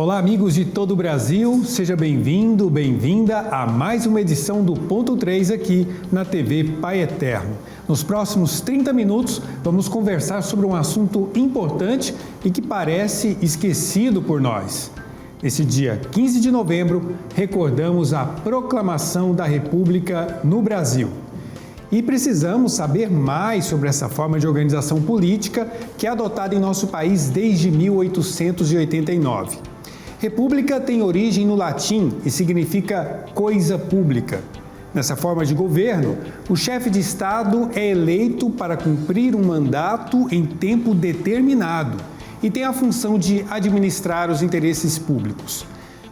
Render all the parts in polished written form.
Olá, amigos de todo o Brasil, seja bem-vindo, bem-vinda a mais uma edição do Ponto 3 aqui na TV Pai Eterno. Nos próximos 30 minutos, vamos conversar sobre um assunto importante e que parece esquecido por nós. Nesse dia 15 de novembro, recordamos a proclamação da República no Brasil. E precisamos saber mais sobre essa forma de organização política que é adotada em nosso país desde 1889. República tem origem no latim e significa coisa pública. Nessa forma de governo, o chefe de Estado é eleito para cumprir um mandato em tempo determinado e tem a função de administrar os interesses públicos.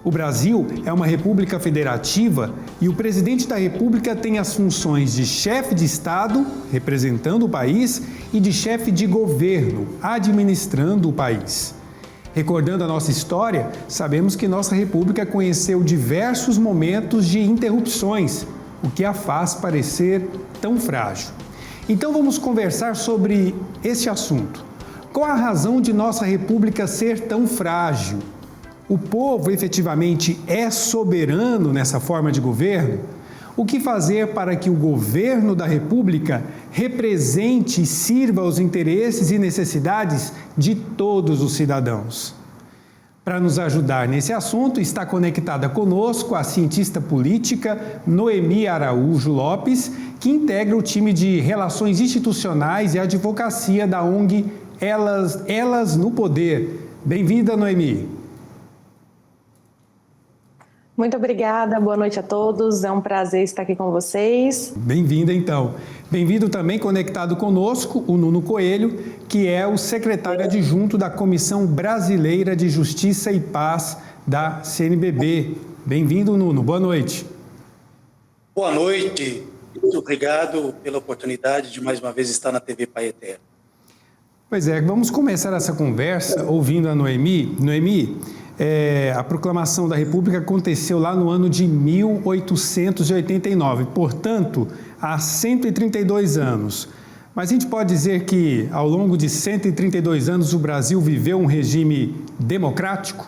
O Brasil é uma república federativa e o presidente da República tem as funções de chefe de Estado, representando o país, e de chefe de governo, administrando o país. Recordando a nossa história, sabemos que nossa república conheceu diversos momentos de interrupções, o que a faz parecer tão frágil. Então vamos conversar sobre este assunto. Qual a razão de nossa república ser tão frágil? O povo efetivamente é soberano nessa forma de governo? O que fazer para que o governo da República represente e sirva aos interesses e necessidades de todos os cidadãos? Para nos ajudar nesse assunto, está conectada conosco a cientista política Noemi Araújo Lopes, que integra o time de Relações Institucionais e Advocacia da ONG Elas no Poder. Bem-vinda, Noemi. Muito obrigada, boa noite a todos, é um prazer estar aqui com vocês. Bem-vinda, então. Bem-vindo também, conectado conosco, o Nuno Coelho, que é o secretário adjunto da Comissão Brasileira de Justiça e Paz da CNBB. Bem-vindo, Nuno, boa noite. Boa noite, muito obrigado pela oportunidade de mais uma vez estar na TV Pai Eterno. Pois é, vamos começar essa conversa ouvindo a Noemi. Noemi, a proclamação da República aconteceu lá no ano de 1889, portanto, há 132 anos. Mas a gente pode dizer que, ao longo de 132 anos, o Brasil viveu um regime democrático?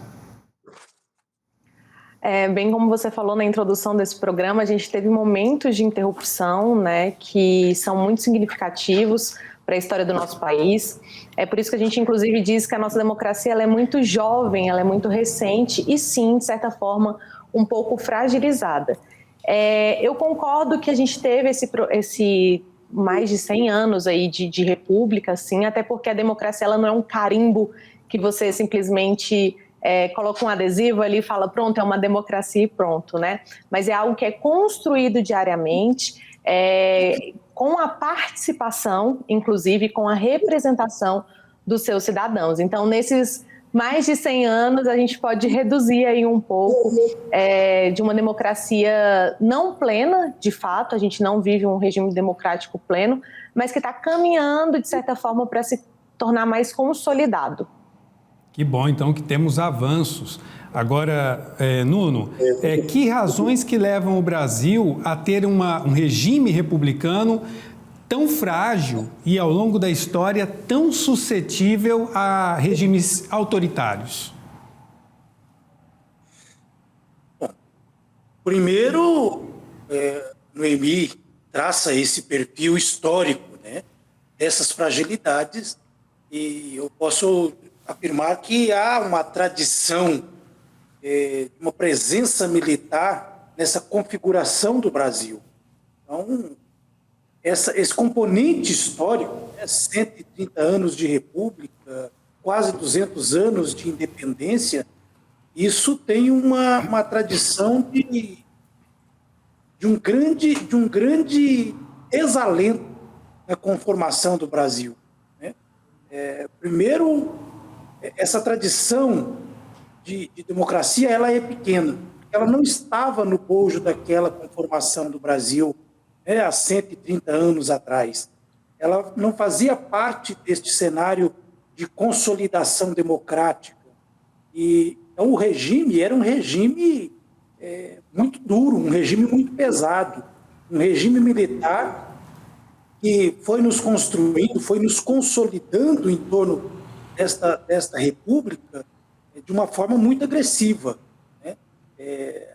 Bem como você falou na introdução desse programa, a gente teve momentos de interrupção, né, que são muito significativos para a história do nosso país. É por isso que a gente, inclusive, diz que a nossa democracia ela é muito jovem, ela é muito recente e, sim, de certa forma, um pouco fragilizada. Eu concordo que a gente teve esse mais de 100 anos aí de república, assim, até porque a democracia ela não é um carimbo que você simplesmente coloca um adesivo ali e fala, pronto, é uma democracia e pronto, né? Mas é algo que é construído diariamente, com a participação, inclusive com a representação dos seus cidadãos. Então, nesses mais de 100 anos, a gente pode reduzir aí um pouco de uma democracia não plena, de fato, a gente não vive um regime democrático pleno, mas que está caminhando, de certa forma, para se tornar mais consolidado. Que bom, então, que temos avanços. Agora, Nuno, que razões que levam o Brasil a ter um regime republicano tão frágil e, ao longo da história, tão suscetível a regimes autoritários? Bom, primeiro, Noemi traça esse perfil histórico, né, dessas fragilidades, e eu posso afirmar que há uma tradição, uma presença militar nessa configuração do Brasil. Então, esse componente histórico, 130 anos de república, quase 200 anos de independência, isso tem uma tradição de um grande desalento na conformação do Brasil, né? Primeiro, essa tradição de democracia, ela é pequena. Ela não estava no bojo daquela conformação do Brasil, há 130 anos atrás. Ela não fazia parte deste cenário de consolidação democrática. E então, o regime era um regime muito duro, um regime muito pesado, um regime militar que foi nos construindo, foi nos consolidando em torno desta república de uma forma muito agressiva, né?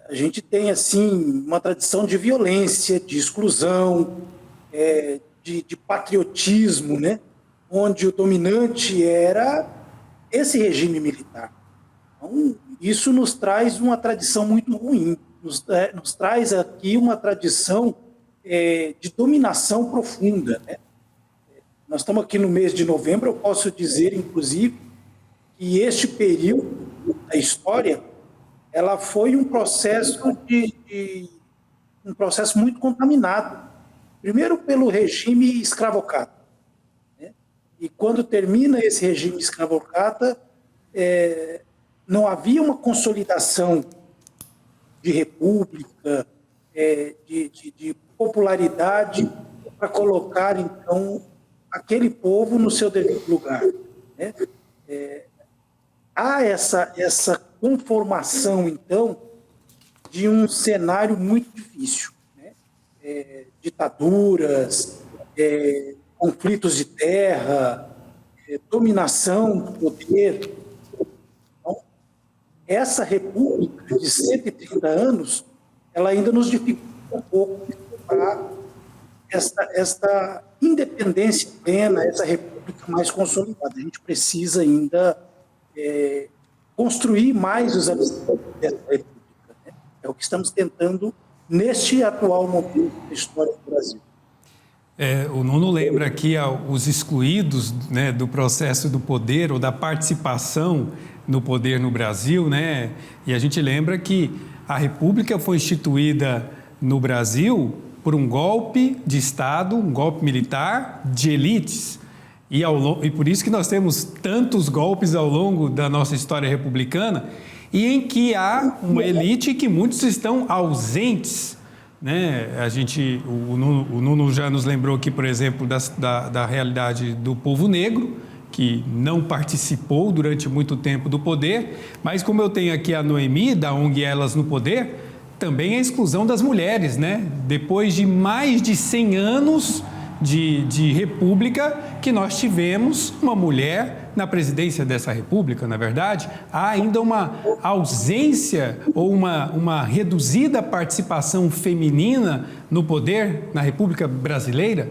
A gente tem, assim, uma tradição de violência, de exclusão, de patriotismo, né? Onde o dominante era esse regime militar. Então, isso nos traz uma tradição muito ruim, nos traz aqui uma tradição de dominação profunda, né? Nós estamos aqui no mês de novembro, eu posso dizer, inclusive, que este período da história, ela foi um processo um processo muito contaminado. Primeiro pelo regime escravocrata, né? E quando termina esse regime escravocrata, não havia uma consolidação de república, de popularidade para colocar, então, aquele povo no seu devido lugar, né? Há essa conformação, então, de um cenário muito difícil, né? Ditaduras, conflitos de terra, dominação do poder. Então, essa república de 130 anos, ela ainda nos dificulta um pouco para esta independência plena, essa república mais consolidada. A gente precisa ainda construir mais os alicerces dessa república, né? É o que estamos tentando neste atual momento da história do Brasil. O Nuno lembra aqui os excluídos, né, do processo do poder ou da participação no poder no Brasil, né? E a gente lembra que a República foi instituída no Brasil por um golpe de Estado, um golpe militar de elites. E por isso que nós temos tantos golpes ao longo da nossa história republicana, e em que há uma elite que muitos estão ausentes, né? O Nuno já nos lembrou aqui, por exemplo, da realidade do povo negro, que não participou durante muito tempo do poder, mas como eu tenho aqui a Noemi, da ONG Elas no Poder, também a exclusão das mulheres, né? Depois de mais de 100 anos de república, que nós tivemos uma mulher na presidência dessa república, na verdade, há ainda uma ausência ou uma reduzida participação feminina no poder na República Brasileira?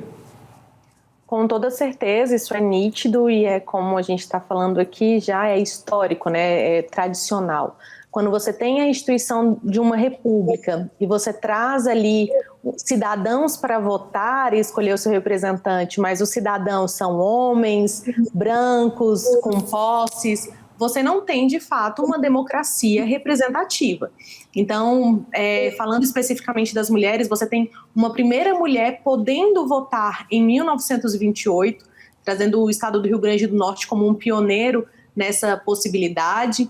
Com toda certeza, isso é nítido e como a gente está falando aqui, já é histórico, né? É tradicional. Quando você tem a instituição de uma república e você traz ali cidadãos para votar e escolher o seu representante, mas os cidadãos são homens, brancos, com posses, você não tem, de fato, uma democracia representativa. Então, falando especificamente das mulheres, você tem uma primeira mulher podendo votar em 1928, trazendo o estado do Rio Grande do Norte como um pioneiro nessa possibilidade.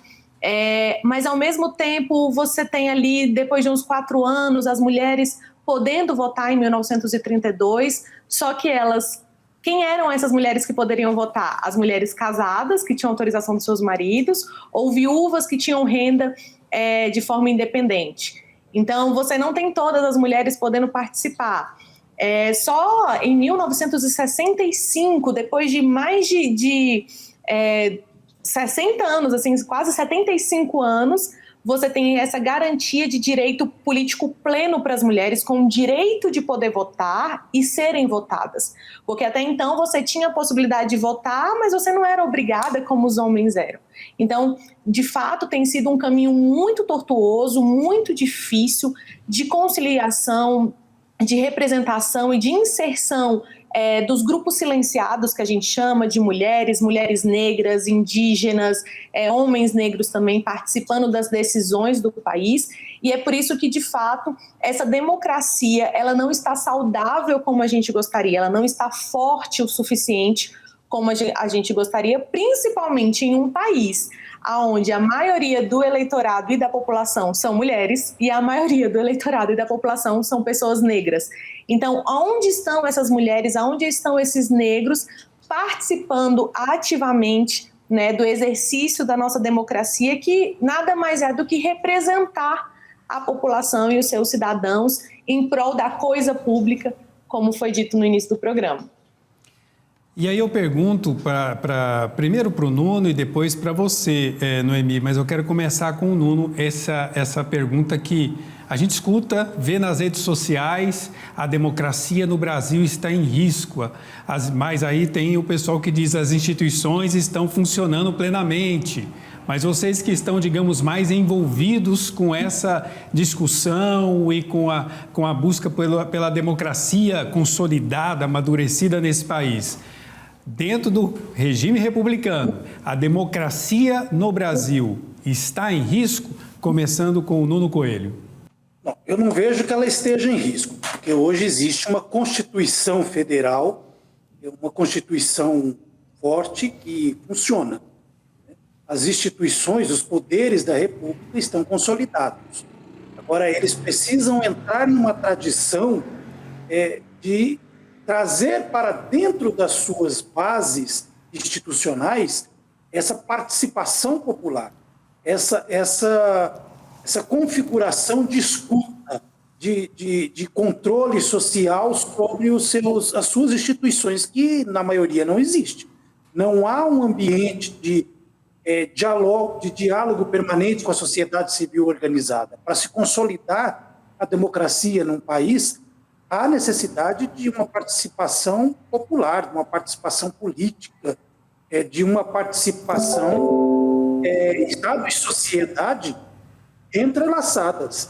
Mas, ao mesmo tempo, você tem ali, depois de uns 4 anos, as mulheres podendo votar em 1932, só que quem eram essas mulheres que poderiam votar? As mulheres casadas, que tinham autorização dos seus maridos, ou viúvas que tinham renda de forma independente. Então, você não tem todas as mulheres podendo participar. Só em 1965, depois de mais de 60 anos, assim, quase 75 anos, você tem essa garantia de direito político pleno para as mulheres, com o direito de poder votar e serem votadas. Porque até então você tinha a possibilidade de votar, mas você não era obrigada como os homens eram. Então, de fato, tem sido um caminho muito tortuoso, muito difícil de conciliação, de representação e de inserção dos grupos silenciados, que a gente chama de mulheres negras, indígenas, homens negros também participando das decisões do país. E é por isso que, de fato, essa democracia ela não está saudável como a gente gostaria, ela não está forte o suficiente como a gente gostaria, principalmente em um país onde a maioria do eleitorado e da população são mulheres e a maioria do eleitorado e da população são pessoas negras. Então, onde estão essas mulheres, onde estão esses negros participando ativamente, né, do exercício da nossa democracia, que nada mais é do que representar a população e os seus cidadãos em prol da coisa pública, como foi dito no início do programa. E aí eu pergunto primeiro para o Nuno e depois para você, Noemi, mas eu quero começar com o Nuno essa pergunta que a gente escuta, vê nas redes sociais, a democracia no Brasil está em risco, mas aí tem o pessoal que diz as instituições estão funcionando plenamente. Mas vocês que estão, digamos, mais envolvidos com essa discussão e com a busca pela democracia consolidada, amadurecida nesse país, dentro do regime republicano, a democracia no Brasil está em risco? Começando com o Nuno Coelho. Não, eu não vejo que ela esteja em risco, porque hoje existe uma Constituição Federal, uma Constituição forte que funciona. As instituições, os poderes da República estão consolidados. Agora, eles precisam entrar numa tradição de trazer para dentro das suas bases institucionais essa participação popular, essa configuração de escuta, de controle social sobre as suas instituições, que na maioria não existe. Não há um ambiente de diálogo permanente com a sociedade civil organizada. Para se consolidar a democracia num país, há necessidade de uma participação popular, de uma participação política, de uma participação Estado e sociedade entrelaçadas.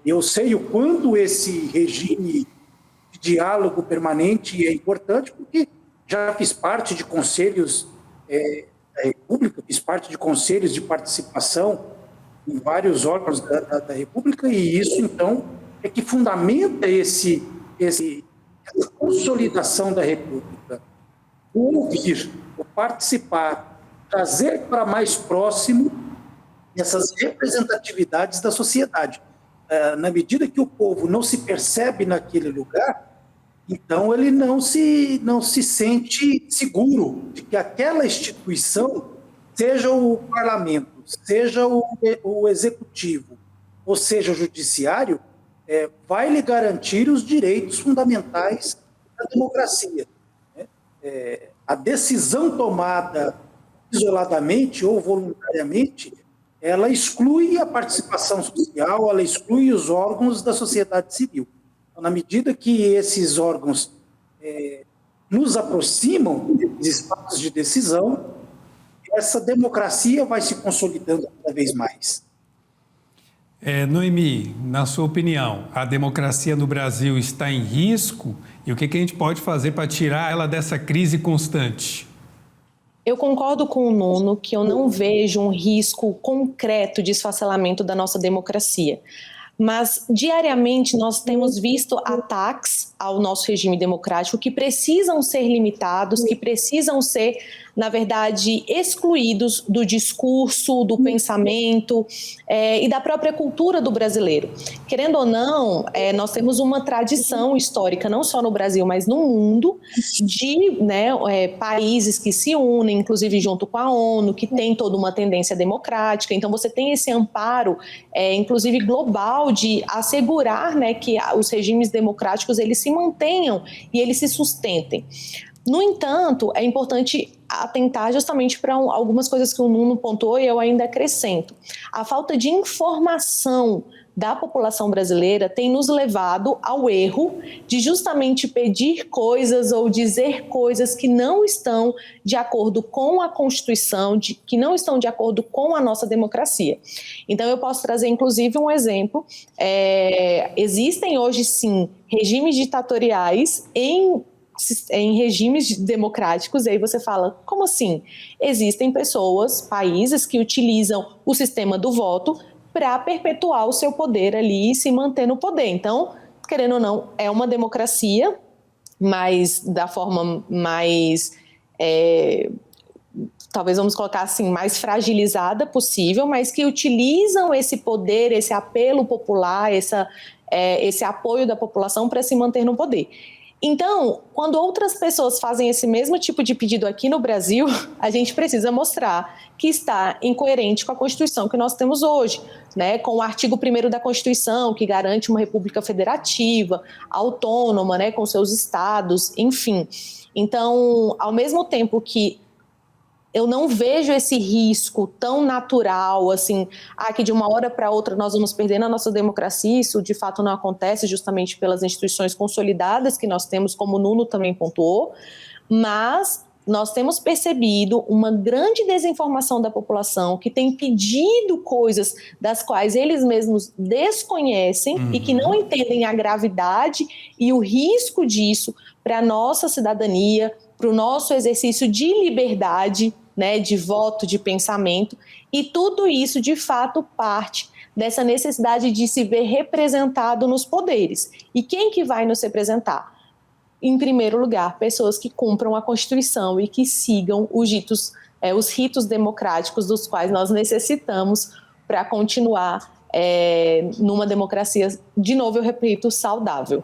Eu sei o quanto esse regime de diálogo permanente é importante, porque já fiz parte de conselhos da República, fiz parte de conselhos de participação em vários órgãos da República, e isso, então, é que fundamenta essa consolidação da República. O ouvir, o participar, trazer para mais próximo essas representatividades da sociedade. Na medida que o povo não se percebe naquele lugar, então ele não se sente seguro de que aquela instituição, seja o parlamento, seja o executivo, ou seja o judiciário, vai lhe garantir os direitos fundamentais da democracia. A decisão tomada isoladamente ou voluntariamente, ela exclui a participação social, ela exclui os órgãos da sociedade civil. Então, na medida que esses órgãos nos aproximam dos espaços de decisão, essa democracia vai se consolidando cada vez mais. Noemi, na sua opinião, a democracia no Brasil está em risco? E o que a gente pode fazer para tirar ela dessa crise constante? Eu concordo com o Nuno que eu não vejo um risco concreto de esfacelamento da nossa democracia. Mas, diariamente, nós temos visto ataques ao nosso regime democrático que precisam ser limitados, que precisam ser, na verdade, excluídos do discurso, do pensamento e da própria cultura do brasileiro. Querendo ou não, nós temos uma tradição histórica, não só no Brasil, mas no mundo, de países que se unem, inclusive junto com a ONU, que tem toda uma tendência democrática. Então, você tem esse amparo, inclusive global, de assegurar que os regimes democráticos eles se mantenham e eles se sustentem. No entanto, é importante atentar justamente para algumas coisas que o Nuno pontuou e eu ainda acrescento. A falta de informação da população brasileira tem nos levado ao erro de justamente pedir coisas ou dizer coisas que não estão de acordo com a Constituição, que não estão de acordo com a nossa democracia. Então, eu posso trazer, inclusive, um exemplo. Existem hoje, sim, regimes ditatoriais em regimes democráticos, e aí você fala, como assim? Existem pessoas, países que utilizam o sistema do voto para perpetuar o seu poder ali e se manter no poder. Então, querendo ou não, é uma democracia, mas da forma mais, talvez vamos colocar assim, mais fragilizada possível, mas que utilizam esse poder, esse apelo popular, esse apoio da população para se manter no poder. Então, quando outras pessoas fazem esse mesmo tipo de pedido aqui no Brasil, a gente precisa mostrar que está incoerente com a Constituição que nós temos hoje, né? Com o artigo 1º da Constituição, que garante uma república federativa, autônoma, né? Com seus estados, enfim. Então, ao mesmo tempo que eu não vejo esse risco tão natural, assim, que de uma hora para outra nós vamos perdendo a nossa democracia. Isso de fato não acontece justamente pelas instituições consolidadas que nós temos, como o Nuno também pontuou, mas nós temos percebido uma grande desinformação da população que tem pedido coisas das quais eles mesmos desconhecem e que não entendem a gravidade e o risco disso para a nossa cidadania, para o nosso exercício de liberdade, né, de voto, de pensamento, e tudo isso, de fato, parte dessa necessidade de se ver representado nos poderes. E quem que vai nos representar? Em primeiro lugar, pessoas que cumpram a Constituição e que sigam os ritos democráticos dos quais nós necessitamos para continuar numa democracia, de novo, eu repito, saudável.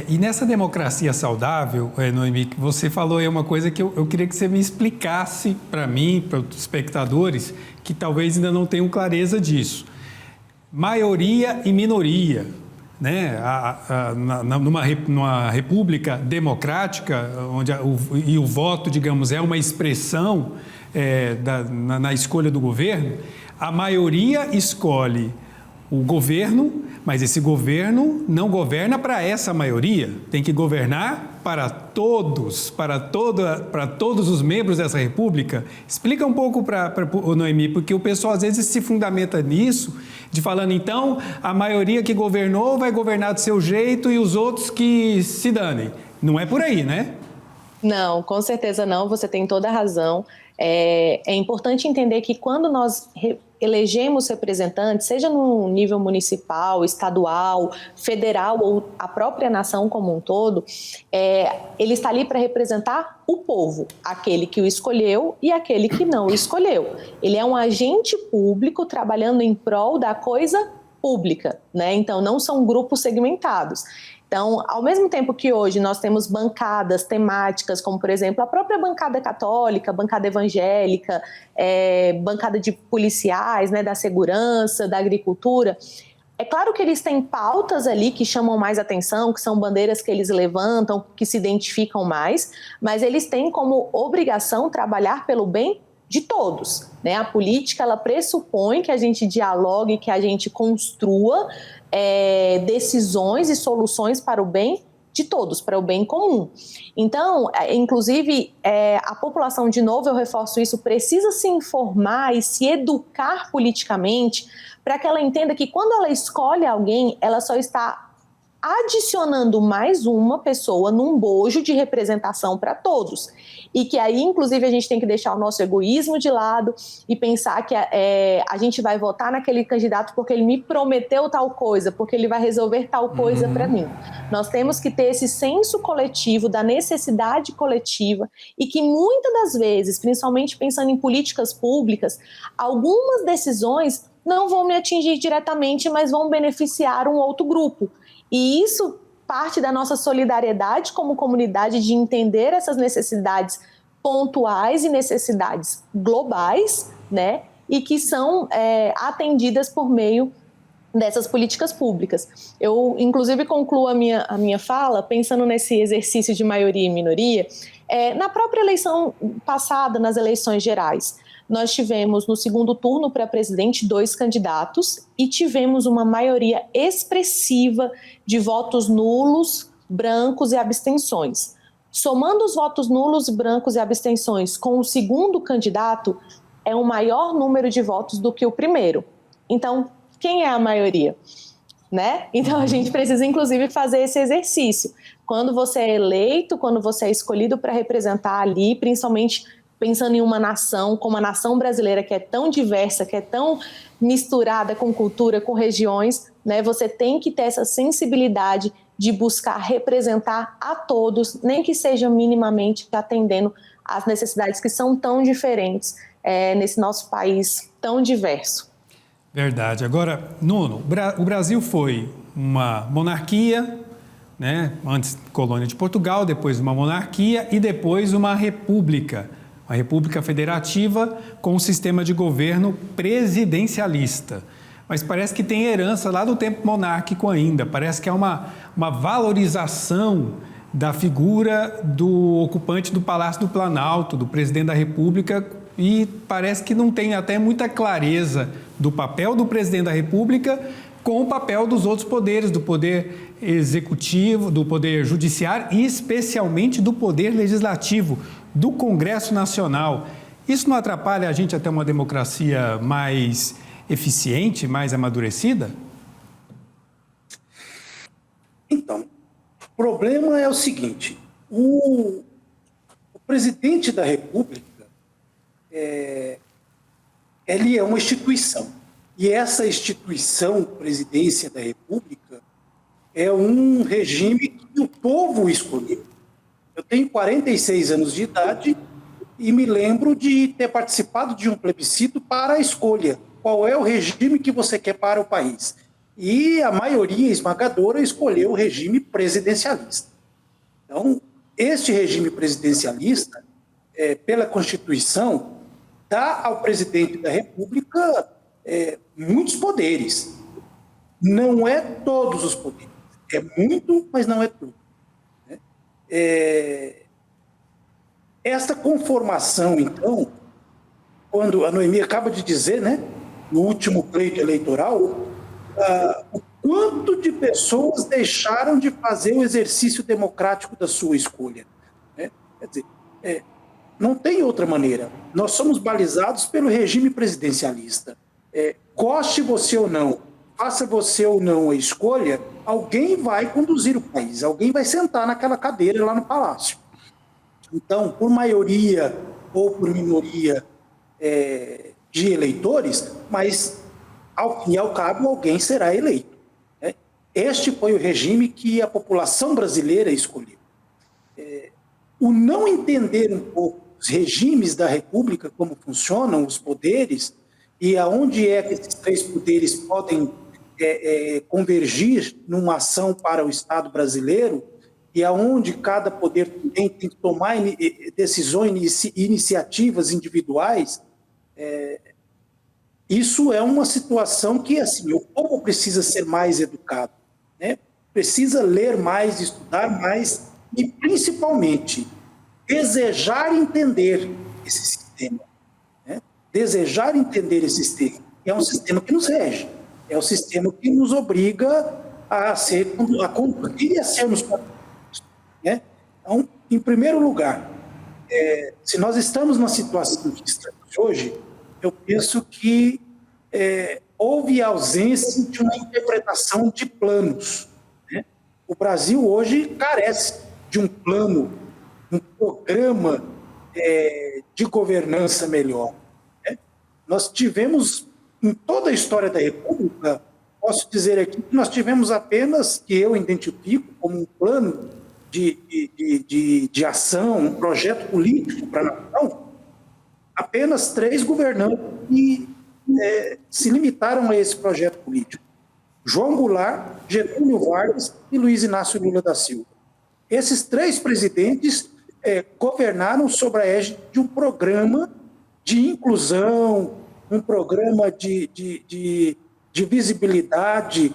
E nessa democracia saudável, Noemi, que você falou aí uma coisa que eu queria que você me explicasse para mim, para os espectadores, que talvez ainda não tenham clareza disso. Maioria e minoria, né? Numa república democrática, onde o voto, digamos, é uma expressão na escolha do governo, a maioria escolhe o governo, mas esse governo não governa para essa maioria, tem que governar para todos, para todos os membros dessa república. Explica um pouco para o Noemi, porque o pessoal às vezes se fundamenta nisso, de falando então, a maioria que governou vai governar do seu jeito e os outros que se danem. Não é por aí, né? Não, com certeza não, você tem toda a razão. É importante entender que quando nós elegemos representantes, seja no nível municipal, estadual, federal ou a própria nação como um todo, ele está ali para representar o povo, aquele que o escolheu e aquele que não o escolheu. Ele é um agente público trabalhando em prol da coisa pública, né? Então não são grupos segmentados. Então, ao mesmo tempo que hoje nós temos bancadas temáticas, como, por exemplo, a própria bancada católica, bancada evangélica, bancada de policiais, né, da segurança, da agricultura, é claro que eles têm pautas ali que chamam mais atenção, que são bandeiras que eles levantam, que se identificam mais, mas eles têm como obrigação trabalhar pelo bem de todos, né? A política, ela pressupõe que a gente dialogue, que a gente construa decisões e soluções para o bem de todos, para o bem comum. Então, inclusive, a população, de novo, eu reforço isso, precisa se informar e se educar politicamente para que ela entenda que quando ela escolhe alguém, ela só está adicionando mais uma pessoa num bojo de representação para todos. E que aí, inclusive, a gente tem que deixar o nosso egoísmo de lado e pensar que a gente vai votar naquele candidato porque ele me prometeu tal coisa, porque ele vai resolver tal coisa para mim. Nós temos que ter esse senso coletivo, da necessidade coletiva, e que muitas das vezes, principalmente pensando em políticas públicas, algumas decisões não vão me atingir diretamente, mas vão beneficiar um outro grupo. E isso parte da nossa solidariedade como comunidade, de entender essas necessidades pontuais e necessidades globais, né? E que são atendidas por meio dessas políticas públicas. Eu, inclusive, concluo a minha fala pensando nesse exercício de maioria e minoria. Na própria eleição passada, nas eleições gerais, nós tivemos no segundo turno para presidente 2 candidatos e tivemos uma maioria expressiva de votos nulos, brancos e abstenções. Somando os votos nulos, brancos e abstenções com o segundo candidato, é um maior número de votos do que o primeiro. Então, quem é a maioria? Né? Então, a gente precisa, inclusive, fazer esse exercício. Quando você é eleito, quando você é escolhido para representar ali, principalmente pensando em uma nação, como a nação brasileira, que é tão diversa, que é tão misturada com cultura, com regiões, né? Você tem que ter essa sensibilidade de buscar representar a todos, nem que seja minimamente atendendo às necessidades que são tão diferentes nesse nosso país tão diverso. Verdade. Agora, Nuno, o Brasil foi uma monarquia, né? Antes colônia de Portugal, depois uma monarquia e depois uma república federativa com um sistema de governo presidencialista. Mas parece que tem herança lá do tempo monárquico ainda, parece que é uma valorização da figura do ocupante do Palácio do Planalto, do presidente da República, e parece que não tem até muita clareza do papel do presidente da República com o papel dos outros poderes, do poder executivo, do poder judiciário e especialmente do poder legislativo, do Congresso Nacional. Isso não atrapalha a gente a ter uma democracia mais eficiente, mais amadurecida? Então, o problema é o seguinte, o presidente da República, ele é uma instituição. E essa instituição, presidência da República, é um regime que o povo escolheu. Eu tenho 46 anos de idade e me lembro de ter participado de um plebiscito para a escolha. Qual é o regime que você quer para o país? E a maioria esmagadora escolheu o regime presidencialista. Então, este regime presidencialista, pela Constituição, dá ao presidente da República muitos poderes. Não é todos os poderes. É muito, mas não é tudo. Né? Esta conformação, então, quando a Noemi acaba de dizer, né, no último pleito eleitoral, o quanto de pessoas deixaram de fazer o exercício democrático da sua escolha. Né? Quer dizer, não tem outra maneira. Nós somos balizados pelo regime presidencialista. Goste você ou não, faça você ou não a escolha, alguém vai conduzir o país, alguém vai sentar naquela cadeira lá no Palácio. Então, por maioria ou por minoria de eleitores, mas, ao fim e ao cabo, alguém será eleito. Né? Este foi o regime que a população brasileira escolheu. O não entender um pouco os regimes da República, como funcionam os poderes, e aonde é que esses três poderes podem convergir numa ação para o Estado brasileiro, e aonde cada poder também tem que tomar decisões e iniciativas individuais, isso é uma situação que, assim, o povo precisa ser mais educado, né? Precisa ler mais, estudar mais e, principalmente, desejar entender esse sistema. Né? Desejar entender esse sistema. É um sistema que nos rege, é um sistema que nos obriga a cumprir e a sermos conduzidos. Né? Então, em primeiro lugar, se nós estamos na situação que estamos hoje, eu penso que houve ausência de uma interpretação de planos. Né? O Brasil hoje carece de um plano, um programa de governança melhor. Né? Nós tivemos, em toda a história da República, posso dizer aqui que nós tivemos apenas, que eu identifico como um plano de ação, um projeto político para a nação, apenas 3 governantes que se limitaram a esse projeto político: João Goulart, Getúlio Vargas e Luiz Inácio Lula da Silva. Esses 3 presidentes governaram sob a égide de um programa de inclusão, um programa de visibilidade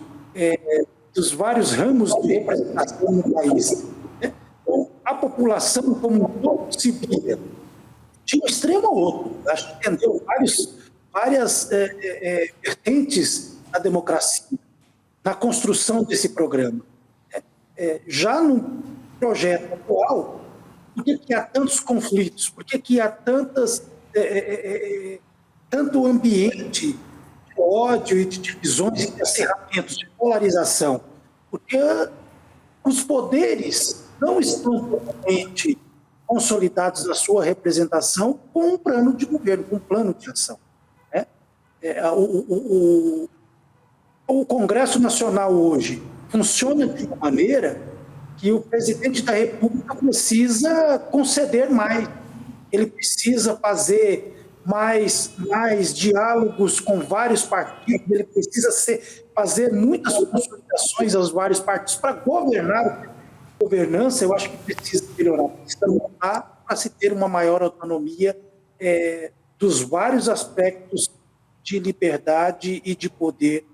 dos vários ramos de representação no país. Então, a população como um todo se via de um extremo ao outro. Acho que entendeu várias vertentes da democracia na construção desse programa. Já no projeto atual, por que há tantos conflitos? Por que há tanto ambiente de ódio e de divisões e de acerramentos, de polarização? Porque os poderes não estão totalmente consolidados na sua representação com um plano de governo, com um plano de ação. Né? O Congresso Nacional hoje funciona de uma maneira que o presidente da República precisa conceder mais, ele precisa fazer mais diálogos com vários partidos, ele precisa fazer muitas consolidações aos vários partidos para governar o governança, eu acho que precisa melhorar, precisa mudar para se ter uma maior autonomia dos vários aspectos de liberdade e de poder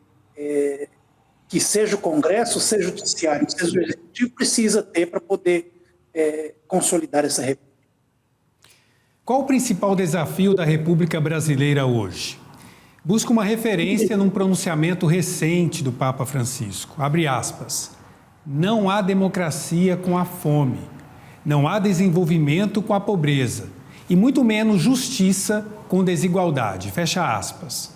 que seja o Congresso, seja o Judiciário, seja o Executivo, precisa ter para poder consolidar essa República. Qual o principal desafio da República Brasileira hoje? Busca uma referência num pronunciamento recente do Papa Francisco. Abre aspas. Não há democracia com a fome, não há desenvolvimento com a pobreza e muito menos justiça com desigualdade. Fecha aspas.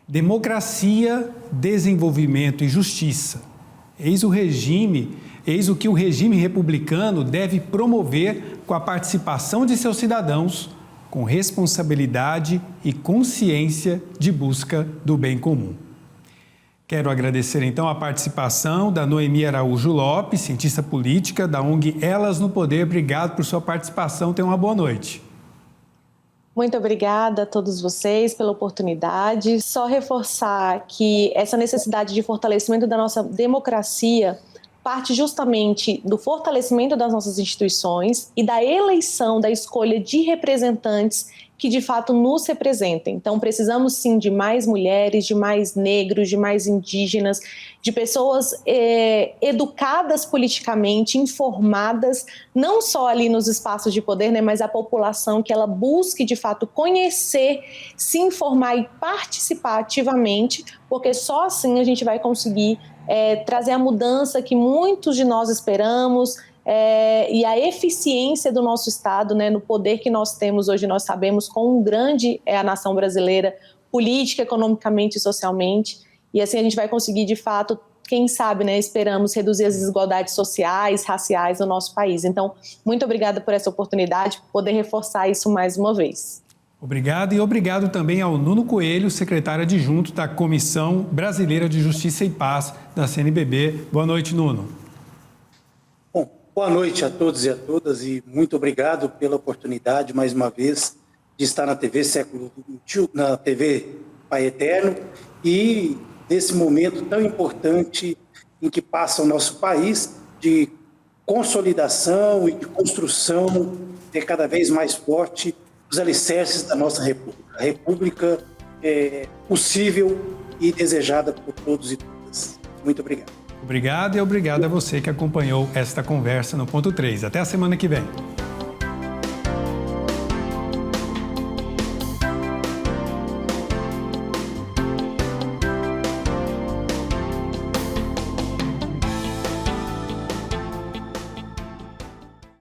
Democracia, desenvolvimento e justiça. Eis o que o regime republicano deve promover com a participação de seus cidadãos, com responsabilidade e consciência de busca do bem comum. Quero agradecer então a participação da Noemi Araújo Lopes, cientista política da ONG Elas no Poder. Obrigado por sua participação. Tenha uma boa noite. Muito obrigada a todos vocês pela oportunidade. Só reforçar que essa necessidade de fortalecimento da nossa democracia parte justamente do fortalecimento das nossas instituições e da eleição, da escolha de representantes que de fato nos representem. Então precisamos sim de mais mulheres, de mais negros, de mais indígenas, de pessoas educadas politicamente, informadas, não só ali nos espaços de poder, né, mas a população que ela busque de fato conhecer, se informar e participar ativamente, porque só assim a gente vai conseguir trazer a mudança que muitos de nós esperamos, e a eficiência do nosso Estado, né, no poder que nós temos hoje. Nós sabemos quão grande é a nação brasileira, política, economicamente e socialmente, e assim a gente vai conseguir, de fato, quem sabe, né, esperamos reduzir as desigualdades sociais, raciais no nosso país. Então, muito obrigada por essa oportunidade, por poder reforçar isso mais uma vez. Obrigado e obrigado também ao Nuno Coelho, secretário adjunto da Comissão Brasileira de Justiça e Paz da CNBB. Boa noite, Nuno. Bom, boa noite a todos e a todas e muito obrigado pela oportunidade, mais uma vez, de estar na TV Século XXI, na TV Pai Eterno, e nesse momento tão importante em que passa o nosso país, de consolidação e de construção cada vez mais forte os alicerces da nossa República. A República possível e desejada por todos e todas. Muito obrigado. Obrigado e obrigado a você que acompanhou esta conversa no Ponto 3. Até a semana que vem.